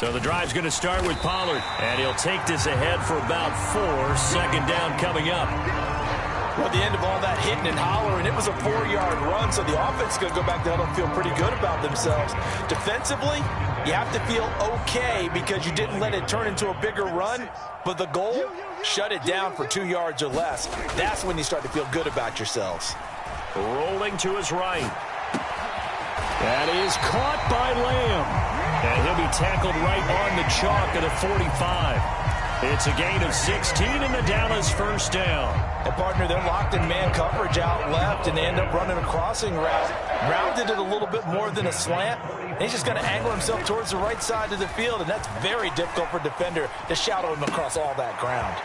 So the drive's going to start with Pollard, and he'll take this ahead for about 4. Second down coming up. Well, at the end of all that hitting and hollering, it was a 4-yard run, so the offense is going to go back there and feel pretty good about themselves. Defensively, you have to feel okay because you didn't let it turn into a bigger run, but the goal, shut it down for 2 yards or less. That's when you start to feel good about yourselves. Rolling to his right. That is caught by Lamb. And he'll be tackled right on the chalk of the 45. It's a gain of 16 and the Dallas first down. And, partner, they're locked in man coverage out left, and they end up running a crossing route. Rounded it a little bit more than a slant. And he's just going to angle himself towards the right side of the field, and that's very difficult for a defender to shadow him across all that ground.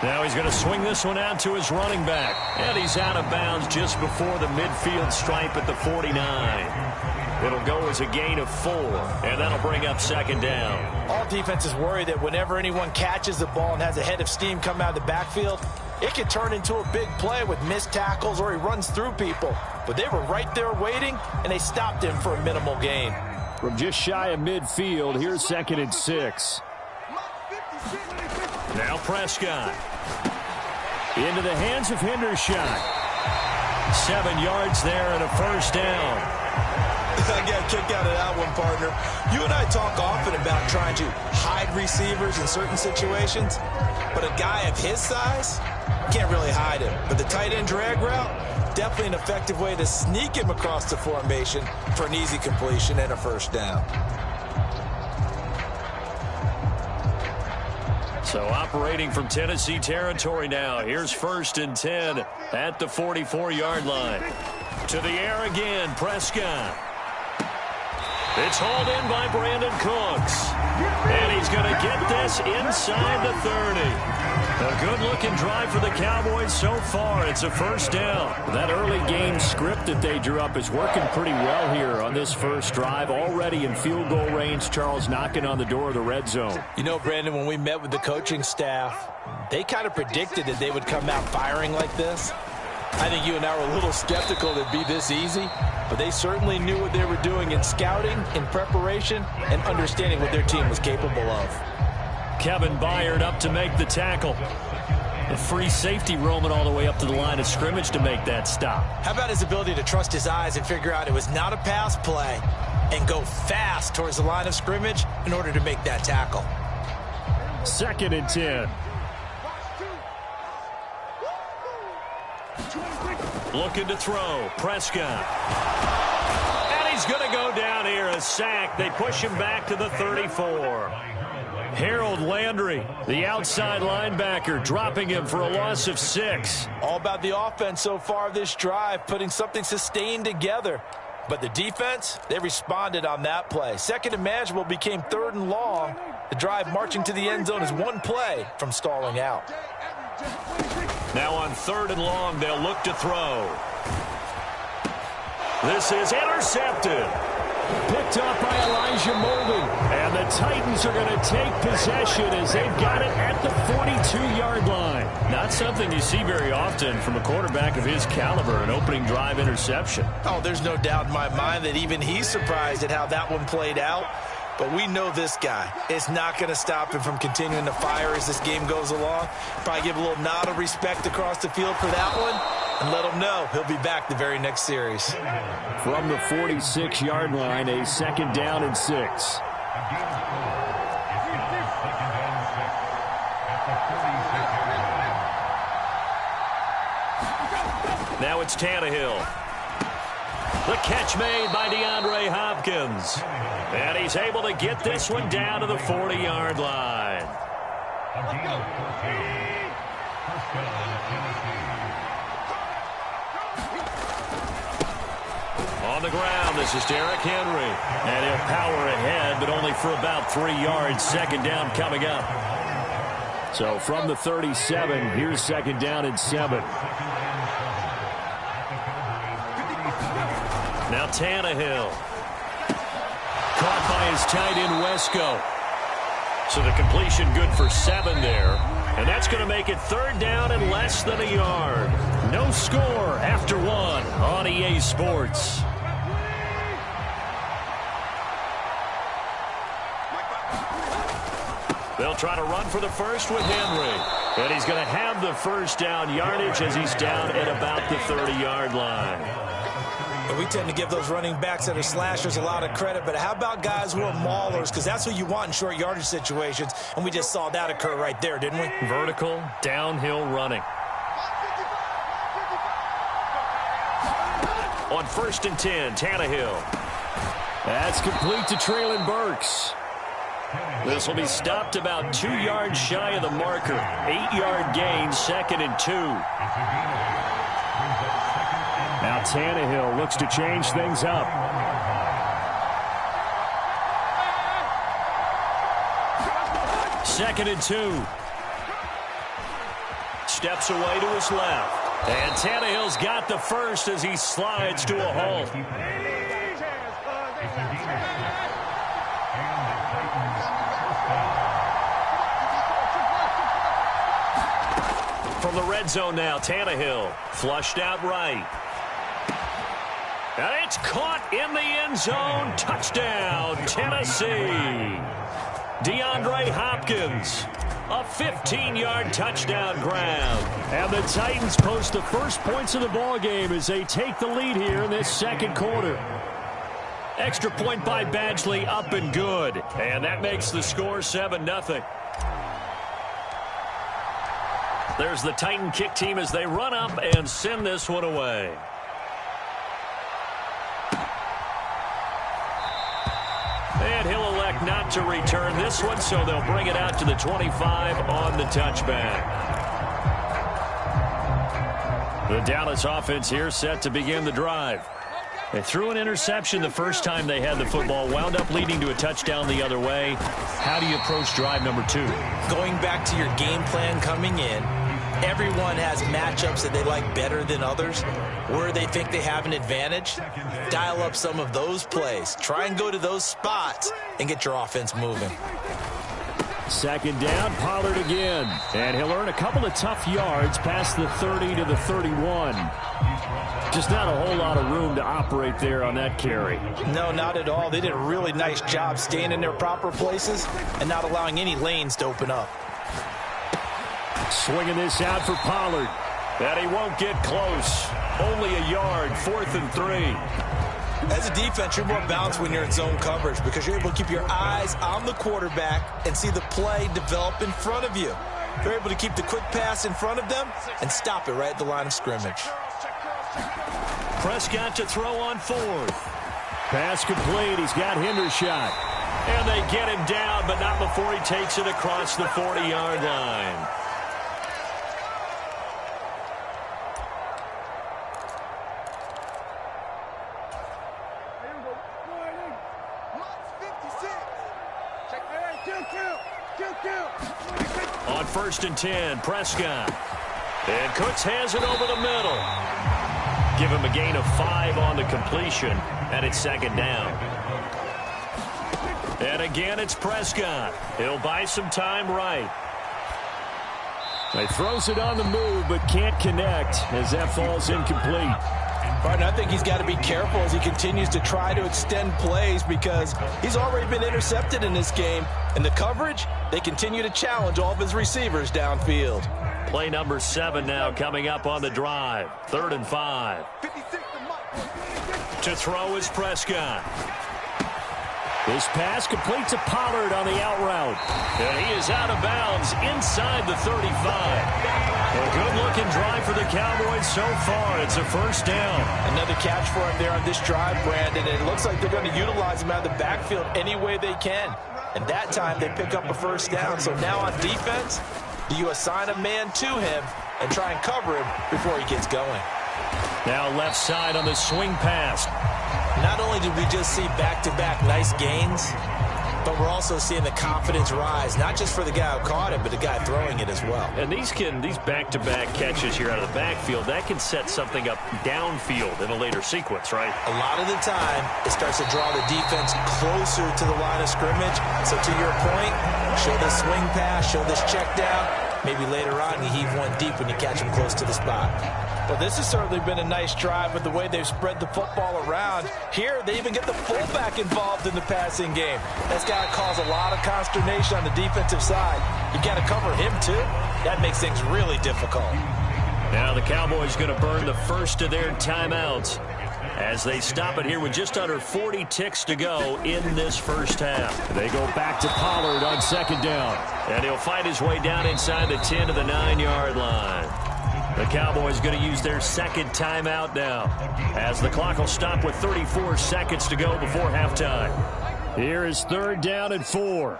Now he's going to swing this one out to his running back. And he's out of bounds just before the midfield stripe at the 49. It'll go as a gain of 4, and that'll bring up second down. All defenses worry that whenever anyone catches the ball and has a head of steam come out of the backfield, it can turn into a big play with missed tackles or he runs through people. But they were right there waiting, and they stopped him for a minimal gain. From just shy of midfield, here's 2nd and 6. Now Prescott. Into the hands of Hendershot. 7 yards there and a first down. I got a kick out of that one, partner. You and I talk often about trying to hide receivers in certain situations, but a guy of his size can't really hide him. But the tight end drag route, definitely an effective way to sneak him across the formation for an easy completion and a first down. So operating from Tennessee territory now. Here's 1st and 10 at the 44-yard line. To the air again, Prescott. It's hauled in by Brandon Cooks. And he's going to get this inside the 30. A good-looking drive for the Cowboys so far. It's a first down. That early game script that they drew up is working pretty well here on this first drive. Already in field goal range, Charles knocking on the door of the red zone. You know, Brandon, when we met with the coaching staff, they kind of predicted that they would come out firing like this. I think you and I were a little skeptical that it'd be this easy, but they certainly knew what they were doing in scouting, in preparation, and understanding what their team was capable of. Kevin Byard up to make the tackle. A free safety roaming all the way up to the line of scrimmage to make that stop. How about his ability to trust his eyes and figure out it was not a pass play and go fast towards the line of scrimmage in order to make that tackle? 2nd and 10. Looking to throw. Prescott. And he's going to go down here. A sack. They push him back to the 34. Harold Landry, the outside linebacker, dropping him for a loss of 6. All about the offense so far this drive, putting something sustained together. But the defense, they responded on that play. 2nd and manageable became 3rd and long. The drive marching to the end zone is one play from stalling out. Now on 3rd and long, they'll look to throw. This is intercepted. Picked up by Elijah Molden. And the Titans are going to take possession as they've got it at the 42-yard line. Not something you see very often from a quarterback of his caliber, an opening drive interception. Oh, there's no doubt in my mind that even he's surprised at how that one played out. But we know this guy is not going to stop him from continuing to fire as this game goes along. Probably give a little nod of respect across the field for that one and let him know he'll be back the very next series. From the 46-yard line, a 2nd down and 6. Now it's Tannehill. The catch made by DeAndre Hopkins. And he's able to get this one down to the 40-yard line. On the ground, this is Derrick Henry. And he'll power ahead, but only for about 3 yards. 2nd down coming up. So from the 37, here's 2nd down and 7. Now Tannehill. Caught by his tight end, Wesco. So the completion good for 7 there. And that's going to make it 3rd down and less than a yard. No score after 1 on EA Sports. They'll try to run for the first with Henry. And he's going to have the first down yardage as he's down at about the 30-yard line. And we tend to give those running backs that are slashers a lot of credit, but how about guys who are maulers? Because that's what you want in short yardage situations, and we just saw that occur right there, didn't we? Vertical, downhill running. On 1st and 10, Tannehill. That's complete to Treylon Burks. This will be stopped about 2 yards shy of the marker. 8-yard gain, 2nd and 2. Now Tannehill looks to change things up. Second and 2. Steps away to his left. And Tannehill's got the first as he slides to a halt. From the red zone now, Tannehill flushed out right. And it's caught in the end zone. Touchdown, Tennessee. DeAndre Hopkins. A 15-yard touchdown grab. And the Titans post the first points of the ballgame as they take the lead here in this second quarter. Extra point by Badgley, up and good. And that makes the score 7-0. There's the Titan kick team as they run up and send this one away. And he'll elect not to return this one, so they'll bring it out to the 25 on the touchback. The Dallas offense here set to begin the drive. They threw an interception the first time they had the football, wound up leading to a touchdown the other way. How do you approach drive number 2? Going back to your game plan coming in, everyone has matchups that they like better than others. Where they think they have an advantage, dial up some of those plays. Try and go to those spots and get your offense moving. Second down, Pollard again. And he'll earn a couple of tough yards past the 30 to the 31. Just not a whole lot of room to operate there on that carry. No, not at all. They did a really nice job staying in their proper places and not allowing any lanes to open up. Swinging this out for Pollard. And he won't get close. Only a yard, 4th and 3. As a defense, you're more balanced when you're in zone coverage because you're able to keep your eyes on the quarterback and see the play develop in front of you. You're able to keep the quick pass in front of them and stop it right at the line of scrimmage. Prescott to throw on 4th. Pass complete. He's got Hendershot. And they get him down, but not before he takes it across the 40-yard line. On 1st and 10, Prescott. And Cooks has it over the middle. Give him a gain of 5 on the completion, and it's 2nd down. And again, it's Prescott. He'll buy some time right. He throws it on the move, but can't connect as that falls incomplete. Partner, I think he's got to be careful as he continues to try to extend plays because he's already been intercepted in this game. And the coverage, they continue to challenge all of his receivers downfield. Play number 7 now coming up on the drive. 3rd and 5. To throw is Prescott. This pass complete to Pollard on the out route. And he is out of bounds inside the 35. A good-looking drive for the Cowboys so far. It's a 1st down. Another catch for him there on this drive, Brandon. And it looks like they're going to utilize him out of the backfield any way they can. And that time they pick up a 1st down. So now on defense, do you assign a man to him and try and cover him before he gets going? Now left side on the swing pass. Not only did we just see back-to-back nice gains, but we're also seeing the confidence rise, not just for the guy who caught it, but the guy throwing it as well. And these back-to-back catches here out of the backfield, that can set something up downfield in a later sequence, right? A lot of the time, it starts to draw the defense closer to the line of scrimmage. So to your point, show this swing pass, show this check down. Maybe later on you heave one deep when you catch him close to the spot. Well, this has certainly been a nice drive with the way they've spread the football around. Here, they even get the fullback involved in the passing game. That's got to cause a lot of consternation on the defensive side. You got to cover him, too. That makes things really difficult. Now the Cowboys going to burn the first of their timeouts as they stop it here with just under 40 ticks to go in this first half. They go back to Pollard on second down. And he'll fight his way down inside the 10 to the 9-yard line. The Cowboys going to use their second timeout now as the clock will stop with 34 seconds to go before halftime. Here is third down and 4.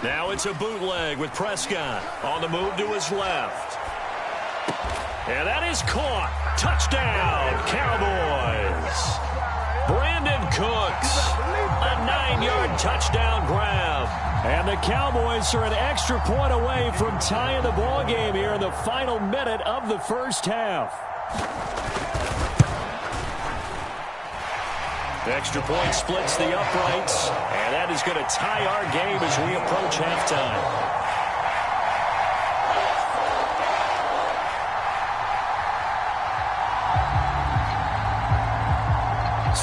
Now it's a bootleg with Prescott on the move to his left. And that is caught. Touchdown, Cowboys. Brandon Cooks, a 9-yard touchdown grab. And the Cowboys are an extra point away from tying the ball game here in the final minute of the first half. The extra point splits the uprights, and that is going to tie our game as we approach halftime.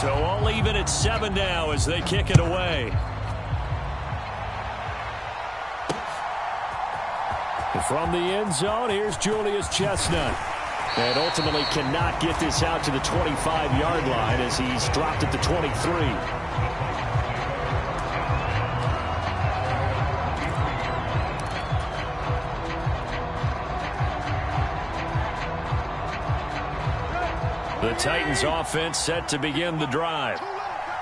So all even at 7 now as they kick it away. From the end zone, here's Julius Chestnut. And ultimately cannot get this out to the 25-yard line as he's dropped at the 23. The Titans offense set to begin the drive.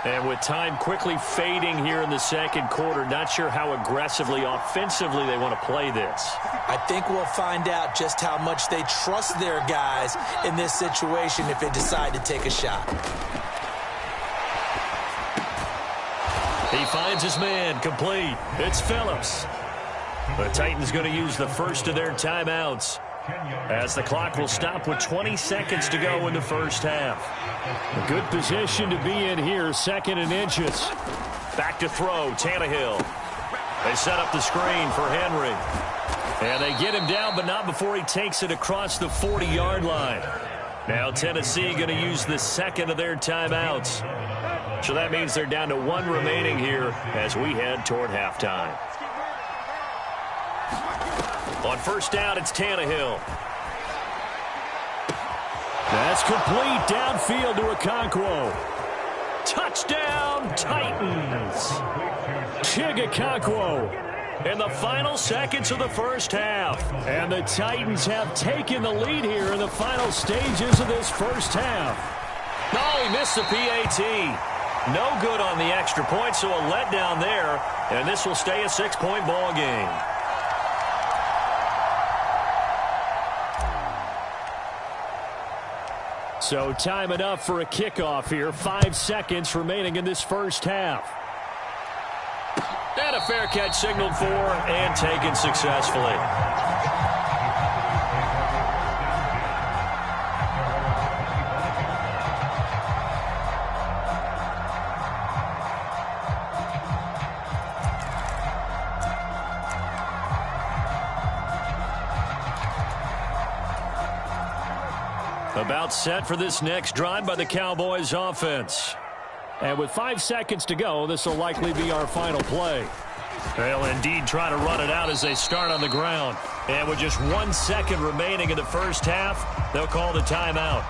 And with time quickly fading here in the second quarter, not sure how aggressively, offensively they want to play this. I think we'll find out just how much they trust their guys in this situation if they decide to take a shot. He finds his man, complete. It's Phillips. The Titans going to use the first of their timeouts as the clock will stop with 20 seconds to go in the first half. A good position to be in here, second and inches. Back to throw, Tannehill. They set up the screen for Henry. And they get him down, but not before he takes it across the 40-yard line. Now Tennessee going to use the second of their timeouts. So that means they're down to 1 remaining here as we head toward halftime. On first down, it's Tannehill. That's complete downfield to Okonkwo. Touchdown, Titans. Okonkwo in the final seconds of the first half. And the Titans have taken the lead here in the final stages of this first half. No, he missed the PAT. No good on the extra point, so a letdown there. And this will stay a 6-point ball game. So time enough for a kickoff here. 5 seconds remaining in this first half. And a fair catch signaled for and taken successfully. About set for this next drive by the Cowboys offense. And with 5 seconds to go, this will likely be our final play. They'll indeed try to run it out as they start on the ground. And with just 1 second remaining in the first half, they'll call the timeout.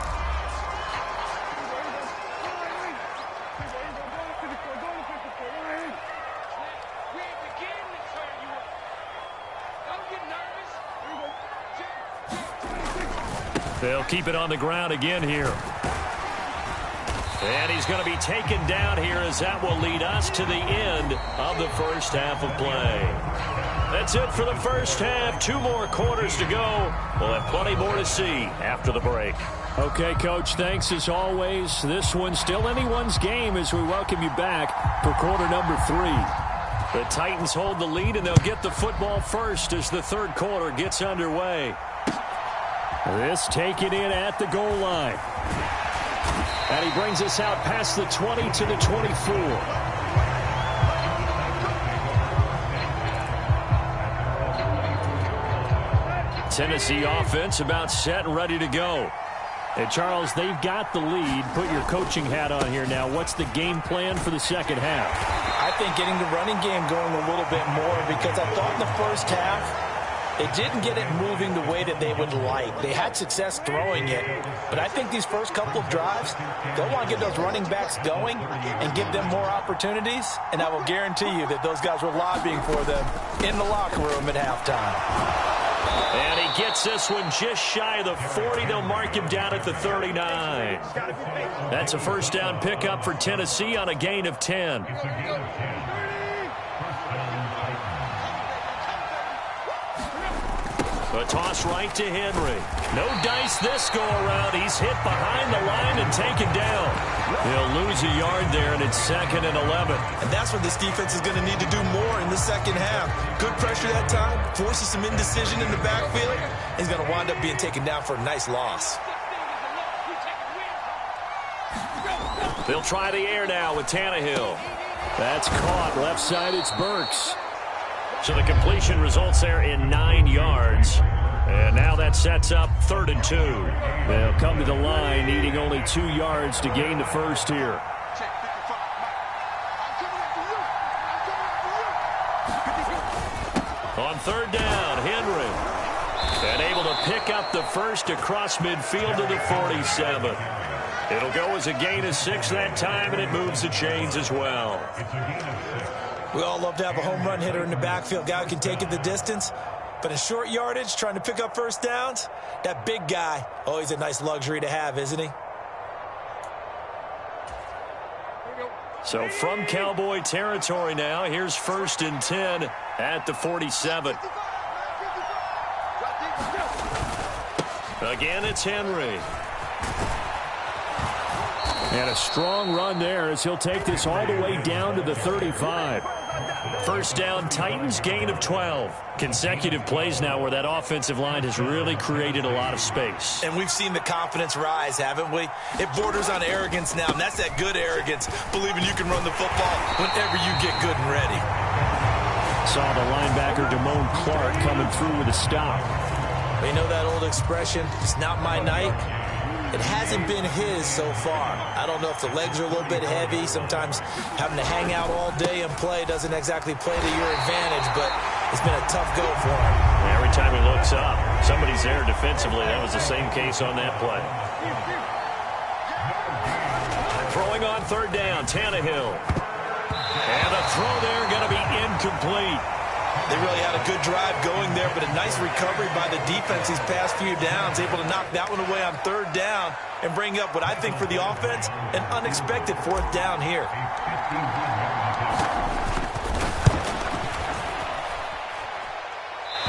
They'll keep it on the ground again here. And he's going to be taken down here as that will lead us to the end of the first half of play. That's it for the first half. 2 more quarters to go. We'll have plenty more to see after the break. Okay, Coach, thanks as always. This one's still anyone's game as we welcome you back for quarter number 3. The Titans hold the lead, and they'll get the football first as the third quarter gets underway. This taken in at the goal line. And he brings us out past the 20 to the 24. Tennessee offense about set and ready to go. Hey, Charles, they've got the lead. Put your coaching hat on here now. What's the game plan for the second half? I think getting the running game going a little bit more, because I thought in the first half they didn't get it moving the way that they would like. They had success throwing it, but I think these first couple of drives, they'll want to get those running backs going and give them more opportunities, and I will guarantee you that those guys were lobbying for them in the locker room at halftime. And he gets this one just shy of the 40. They'll mark him down at the 39. That's a first down pickup for Tennessee on a gain of 10. A toss right to Henry. No dice this go-around. He's hit behind the line and taken down. He'll lose a yard there, and it's 2nd and 11. And that's what this defense is going to need to do more in the second half. Good pressure that time, forces some indecision in the backfield. He's going to wind up being taken down for a nice loss. They'll try the air now with Tannehill. That's caught. Left side, it's Burks. So the completion results there in 9 yards. And now that sets up 3rd and 2. They'll come to the line needing only 2 yards to gain the first here. On 3rd down, Henry. And able to pick up the first across midfield to the 47. It'll go as a gain of 6 that time, and it moves the chains as well. We all love to have a home run hitter in the backfield, guy who can take it the distance. But in short yardage, trying to pick up first downs, that big guy, always a nice luxury to have, isn't he? So from Cowboy territory now, here's 1st and 10 at the 47. Again, it's Henry. And a strong run there as he'll take this all the way down to the 35. First down, Titans, gain of 12. Consecutive plays now where that offensive line has really created a lot of space. And we've seen the confidence rise, haven't we? It borders on arrogance now, and that's that good arrogance, believing you can run the football whenever you get good and ready. Saw the linebacker Damone Clark coming through with a stop. You know that old expression, it's not my night? It hasn't been his so far. I don't know if the legs are a little bit heavy. Sometimes having to hang out all day and play doesn't exactly play to your advantage, but it's been a tough go for him. Every time he looks up, somebody's there defensively. That was the same case on that play. Throwing on 3rd down, Tannehill. And a throw there going to be incomplete. They really had a good drive going there, but a nice recovery by the defense these past few downs, able to knock that one away on 3rd down and bring up what I think for the offense, an unexpected 4th down here.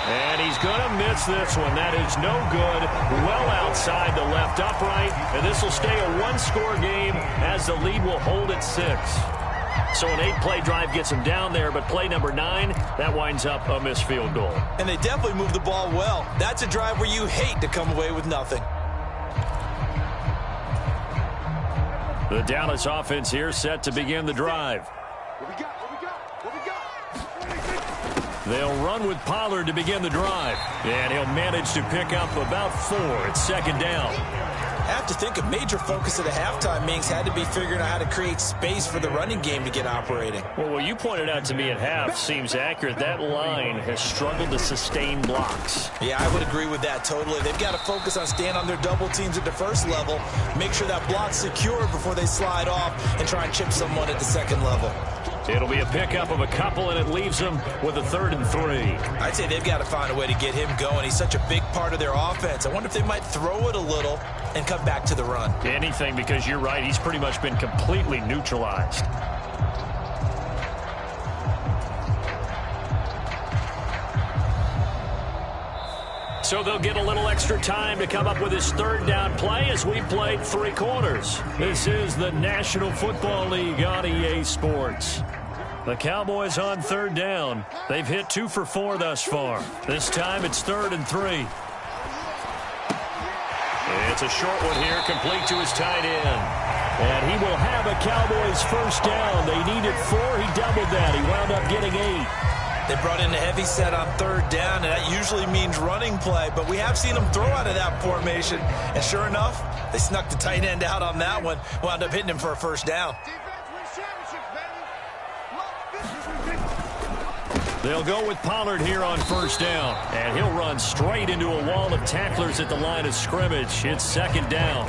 And he's going to miss this one. That is no good. Well outside the left upright, and this will stay a 1-score game as the lead will hold at 6. So an 8-play drive gets him down there, but play number 9, that winds up a missed field goal. And they definitely move the ball well. That's a drive where you hate to come away with nothing. The Dallas offense here set to begin the drive. They'll run with Pollard to begin the drive. And he'll manage to pick up about 4. It's 2nd down. I have to think a major focus of the halftime meetings had to be figuring out how to create space for the running game to get operating. Well, what you pointed out to me at half seems accurate. That line has struggled to sustain blocks. Yeah, I would agree with that totally. They've got to focus on staying on their double teams at the first level, make sure that block's secure before they slide off and try and chip someone at the second level. It'll be a pickup of a couple, and it leaves them with a 3rd and 3. I'd say they've got to find a way to get him going. He's such a big part of their offense. I wonder if they might throw it a little and come back to the run. Anything, because you're right. He's pretty much been completely neutralized. So they'll get a little extra time to come up with his 3rd down play as we played 3 quarters. This is the National Football League on EA Sports. The Cowboys on 3rd down. They've hit 2 for 4 thus far. This time it's 3rd and 3. It's a short one here, complete to his tight end. And he will have a Cowboys first down. They needed 4. He doubled that. He wound up getting 8. They brought in a heavy set on third down, and that usually means running play, but we have seen them throw out of that formation, and sure enough, they snuck the tight end out on that one, wound up hitting him for a first down. They'll go with Pollard here on first down, and he'll run straight into a wall of tacklers at the line of scrimmage. It's second down.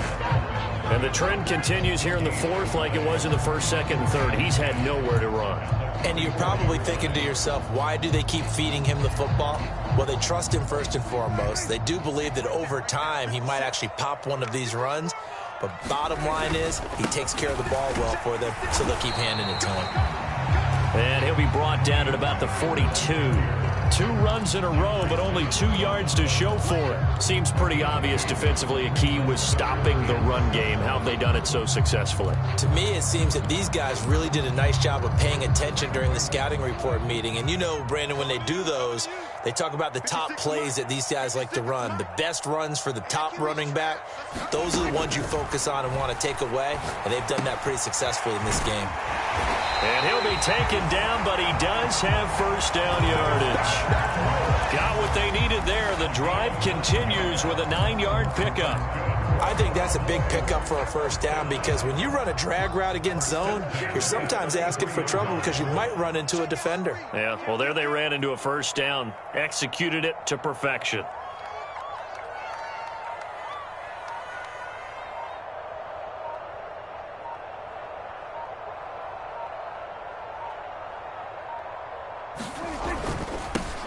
And the trend continues here in the fourth like it was in the first, second, and third. He's had nowhere to run. And you're probably thinking to yourself, why do they keep feeding him the football? Well, they trust him first and foremost. They do believe that over time he might actually pop one of these runs. But bottom line is he takes care of the ball well for them, so they'll keep handing it to him. And he'll be brought down at about the 42. 2 runs in a row, but only 2 yards to show for it. Seems pretty obvious defensively a key was stopping the run game. How have they done it so successfully? To me, it seems that these guys really did a nice job of paying attention during the scouting report meeting. And you know, Brandon, when they do those, they talk about the top plays that these guys like to run. The best runs for the top running back, those are the ones you focus on and want to take away. And they've done that pretty successfully in this game. And he'll be taken down, but he does have first down yardage. Got what they needed there. The drive continues with a 9-yard pickup. I think that's a big pickup for a first down because when you run a drag route against zone, you're sometimes asking for trouble because you might run into a defender. Yeah, well, there they ran into a first down. Executed it to perfection.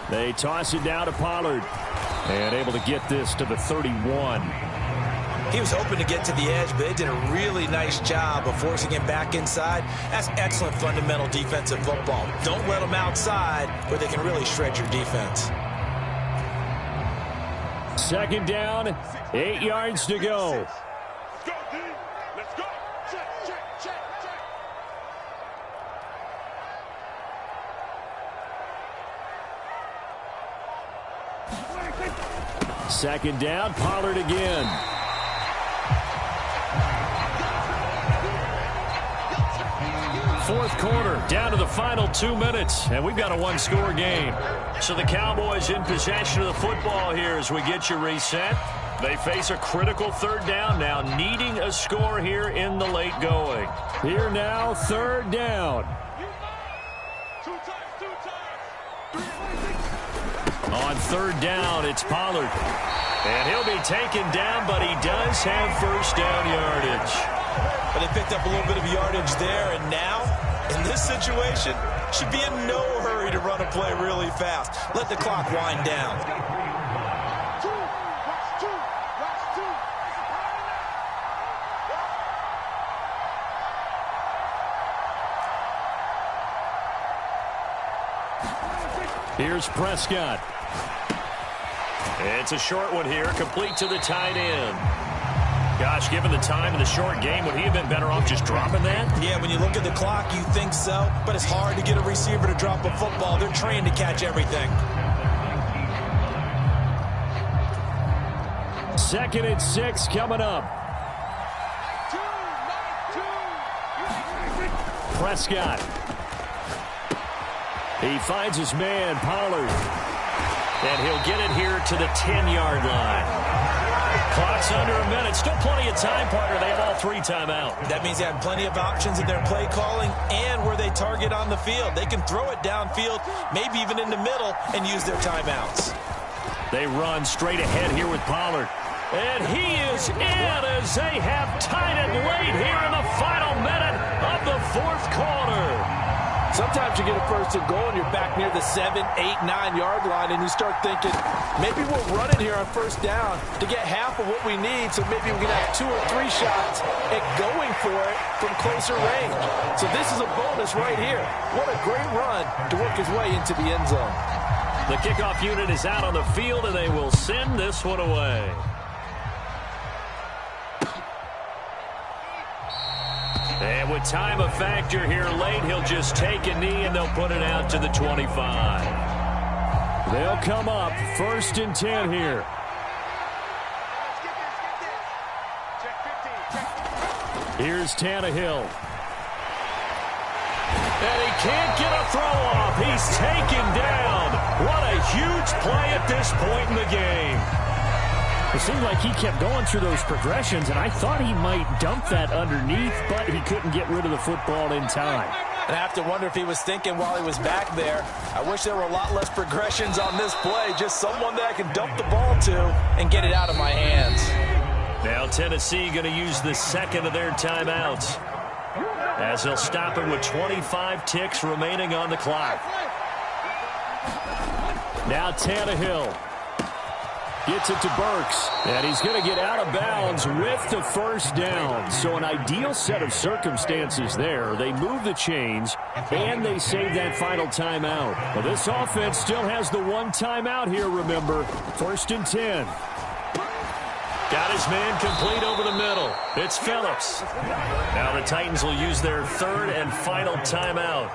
They toss it down to Pollard. And able to get this to the 31. He was hoping to get to the edge, but they did a really nice job of forcing him back inside. That's excellent fundamental defensive football. Don't let them outside where they can really shred your defense. Second down, 8 yards to go. Second down, Pollard again. Fourth quarter, down to the final 2 minutes, and we've got a 1-score game. So the Cowboys in possession of the football here as we get you reset. They face a critical third down now, needing a score here in the late going. Here now, third down. On third down, it's Pollard. And he'll be taken down, but he does have first down yardage. But they picked up a little bit of yardage there, and now, in this situation, should be in no hurry to run a play really fast. Let the clock wind down. Here's Prescott. It's a short one here, complete to the tight end. Gosh, given the time and the short game, would he have been better off just dropping that? Yeah, when you look at the clock, you think so, but it's hard to get a receiver to drop a football. They're trained to catch everything. Second and 6 coming up. Prescott. He finds his man, Pollard. And he'll get it here to the 10-yard line. Clock's under a minute. Still plenty of time, partner. They have all 3 timeouts. That means they have plenty of options in their play calling and where they target on the field. They can throw it downfield, maybe even in the middle, and use their timeouts. They run straight ahead here with Pollard. And he is in as they have tied it late here in the final minute of the fourth quarter. Sometimes you get a first and goal and you're back near the 7, 8, 9-yard line and you start thinking, maybe we'll run it here on first down to get half of what we need so maybe we can have 2 or 3 shots at going for it from closer range. So this is a bonus right here. What a great run to work his way into the end zone. The kickoff unit is out on the field and they will send this one away. And with time a factor here late, he'll just take a knee and they'll put it out to the 25. They'll come up first and 10 here. Here's Tannehill. And he can't get a throw off. He's taken down. play at this point in the game. It seemed like he kept going through those progressions, and I thought he might dump that underneath, but he couldn't get rid of the football in time. And I have to wonder if he was thinking while he was back there, I wish there were a lot less progressions on this play, just someone that I can dump the ball to and get it out of my hands. Now Tennessee going to use the second of their timeouts, as they'll stop it with 25 ticks remaining on the clock. Now Tannehill gets it to Burks, and he's going to get out of bounds with the first down. So an ideal set of circumstances there. They move the chains, and they save that final timeout. Well, this offense still has the one timeout here, remember. 1st and 10. Got his man complete over the middle. It's Phillips. Now the Titans will use their third and final timeout.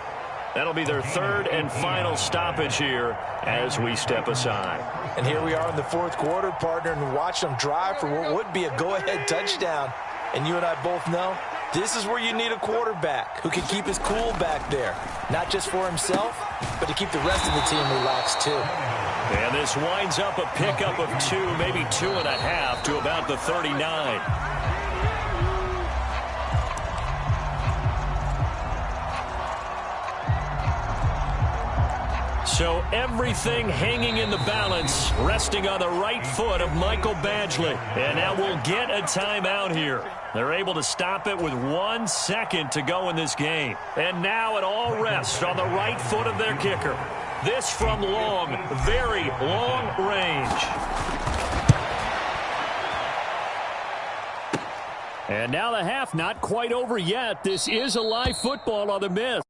That'll be their third and final stoppage here as we step aside. And here we are in the fourth quarter, partner, and watch them drive for what would be a go-ahead touchdown. And you and I both know this is where you need a quarterback who can keep his cool back there. Not just for himself, but to keep the rest of the team relaxed too. And this winds up a pickup of 2, maybe 2.5 to about the 39. So everything hanging in the balance, resting on the right foot of Michael Badgley. And now we'll get a timeout here. They're able to stop it with 1 second to go in this game. And now it all rests on the right foot of their kicker. This from long, very long range. And now the half not quite over yet. This is a live football on the miss.